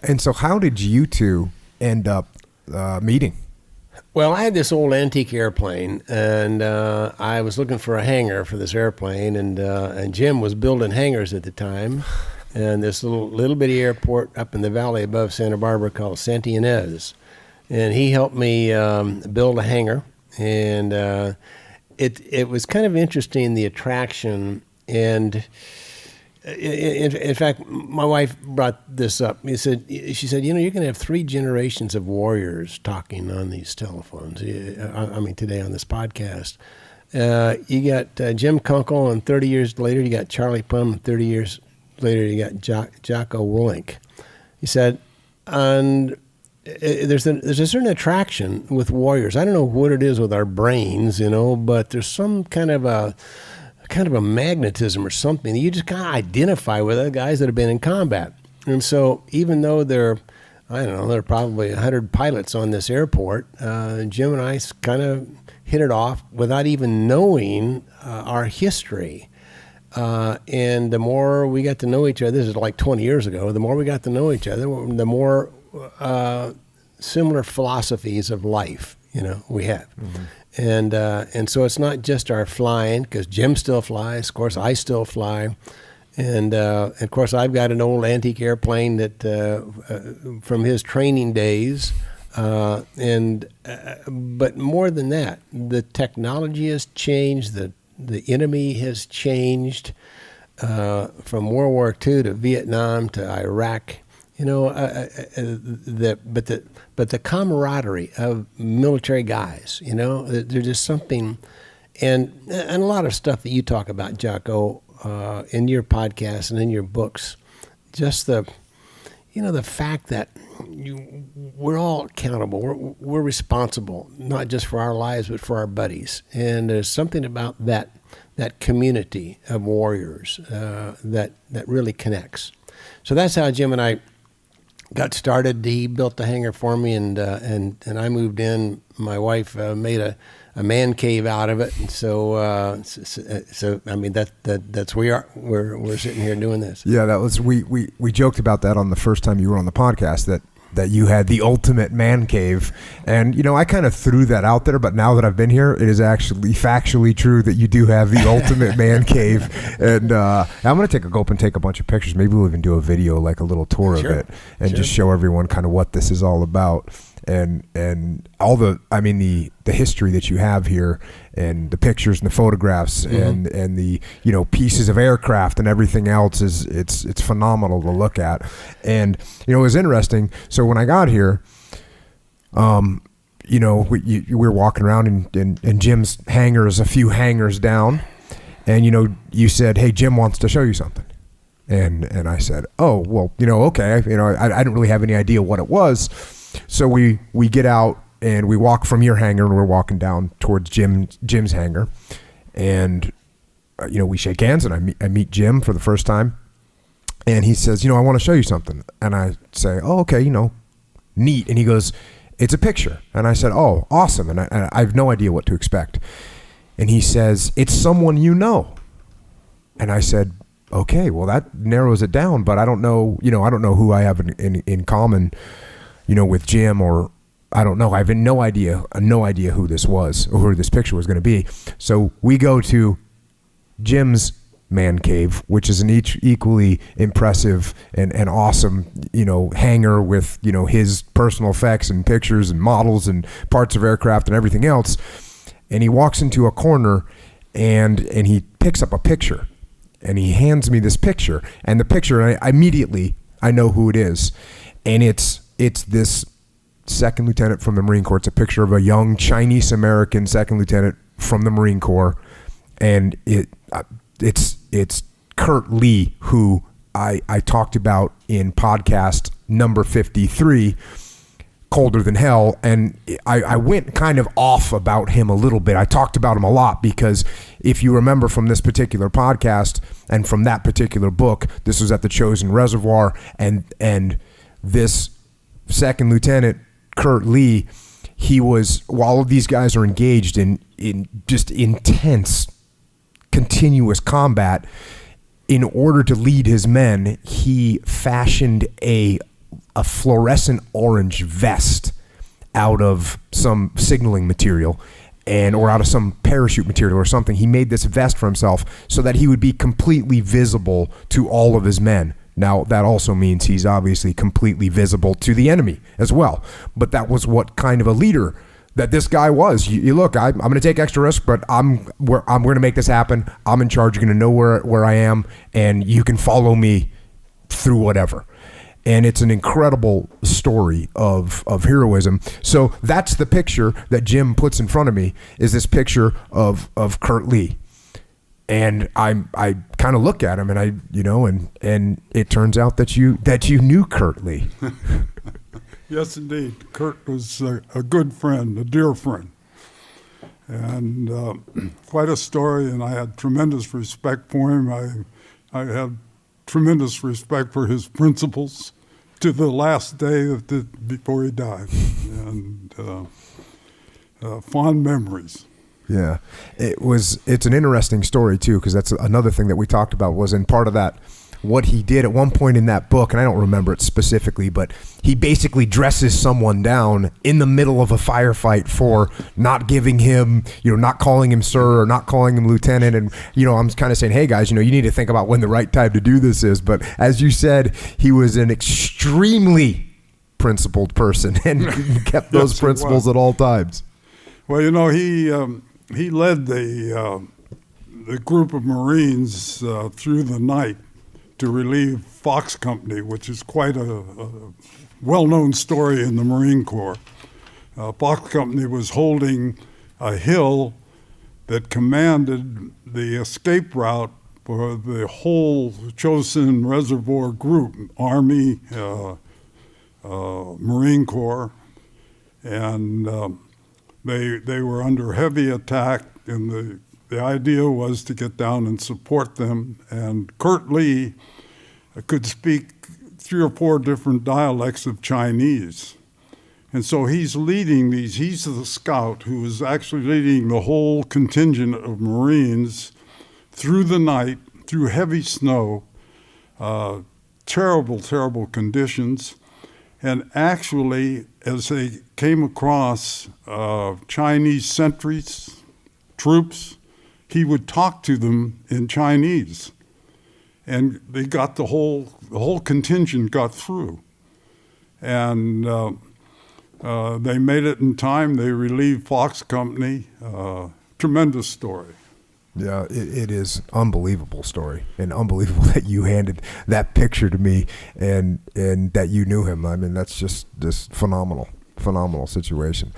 And so how did you two end up meeting? Well, I had this old antique airplane, and I was looking for a hangar for this airplane, and Jim was building hangars at the time, and this little bitty airport up in the valley above Santa Barbara called Santa Ynez, and he helped me build a hangar, and it was kind of interesting, the attraction, and in fact, my wife brought this up. She said, you're going to have 3 generations of warriors talking on these telephones. I mean, today on this podcast, you got Jim Kunkle, and 30 years later you got Charlie Plumb, and 30 years later you got Jocko Willink. He said, and there's a certain attraction with warriors. I don't know what it is with our brains, but there's some kind of a magnetism or something. You just kind of identify with the guys that have been in combat. And so even though there are probably 100 pilots on this airport, Jim and I kind of hit it off without even knowing our history. And the more we got to know each other, this is like 20 years ago, the more we got to know each other, the more similar philosophies of life, we have. Mm-hmm. And so it's not just our flying, because Jim still flies. Of course, I still fly. And of course, I've got an old antique airplane that from his training days. But more than that, the technology has changed. The enemy has changed from World War II to Vietnam to Iraq. But the camaraderie of military guys, there's just something, and a lot of stuff that you talk about, Jocko, in your podcast and in your books, just the fact that we're all accountable, we're responsible, not just for our lives, but for our buddies. And there's something about that community of warriors that really connects. So that's how Jim and I got started. He built the hangar for me, and I moved in. My wife made a man cave out of it, and so I mean that's where we're sitting here doing this. Yeah, that was we joked about that on the first time you were on the podcast, that you had the ultimate man cave, and I kind of threw that out there, but now that I've been here, it is actually factually true that you do have the ultimate man cave. And I'm going to go up and take a bunch of pictures. Maybe we'll even do a video, like a little tour of it, and just show everyone kind of what this is all about, and all the history that you have here, and the pictures and the photographs, mm-hmm. and the pieces of aircraft and everything else it's phenomenal to look at. And it was interesting. So when I got here, we were walking around in Jim's hangar is a few hangars down, and you said, "Hey, Jim wants to show you something," and I said, "Oh, well, okay." I didn't really have any idea what it was. So we get out and we walk from your hangar, and we're walking down towards Jim's hangar, and we shake hands, and I meet Jim for the first time, and he says, "I want to show you something," and I say, "Oh, okay, neat," and he goes, "It's a picture," and I said, "Oh, awesome," and I have no idea what to expect, and he says, "It's someone you know," and I said, "Okay, well that narrows it down, but I don't know, I don't know who I have in common, with Jim, or I don't know. I have no idea who this was or who this picture was going to be." So we go to Jim's man cave, which is an equally impressive and awesome, hangar with, his personal effects and pictures and models and parts of aircraft and everything else. And he walks into a corner and he picks up a picture, and he hands me this picture, and the picture, I immediately know who it is. And it's this second lieutenant from the Marine Corps. It's a picture of a young Chinese American second lieutenant from the Marine Corps, and it's Kurt Lee, who I talked about in podcast number 53, Colder Than Hell, and I went kind of off about him a little bit. I talked about him a lot because if you remember from this particular podcast and from that particular book, this was at the Chosin Reservoir, and this second lieutenant Kurt Lee, he was, while all of these guys are engaged in just intense, continuous combat, in order to lead his men, he fashioned a a fluorescent orange vest out of some signaling material or out of some parachute material or something. He made this vest for himself so that he would be completely visible to all of his men. Now, that also means he's obviously completely visible to the enemy as well. But that was what kind of a leader that this guy was. You look, I'm going to take extra risk, but I'm going to make this happen. I'm in charge. You're going to know where I am, and you can follow me through whatever. And it's an incredible story of heroism. So that's the picture that Jim puts in front of me, is this picture of Kurt Lee. And I kind of look at him, and and it turns out that you knew Kurt Lee. Yes, indeed. Kurt was a good friend, a dear friend, and quite a story. And I had tremendous respect for him. I had tremendous respect for his principles to the last day before he died, and fond memories. Yeah, it's an interesting story too, because that's another thing that we talked about, was in part of that, what he did at one point in that book, and I don't remember it specifically, but he basically dresses someone down in the middle of a firefight for not giving him, not calling him sir or not calling him lieutenant. And, I'm kind of saying, hey guys, you need to think about when the right time to do this is. But as you said, he was an extremely principled person and kept those Yes, principles at all times. Well, he led the group of Marines through the night to relieve Fox Company, which is quite a well-known story in the Marine Corps. Fox Company was holding a hill that commanded the escape route for the whole Chosin Reservoir group, Army, Marine Corps, and they were under heavy attack, and the idea was to get down and support them. And Kurt Lee could speak 3 or 4 different dialects of Chinese. And so he's leading he's the scout who is actually leading the whole contingent of Marines through the night, through heavy snow, terrible, terrible conditions. And actually, as they came across Chinese sentries, troops, he would talk to them in Chinese, and they got the whole contingent got through, and they made it in time. They relieved Fox Company. Tremendous story. Yeah, it is unbelievable story, and unbelievable that you handed that picture to me and that you knew him. I mean, that's just this phenomenal situation.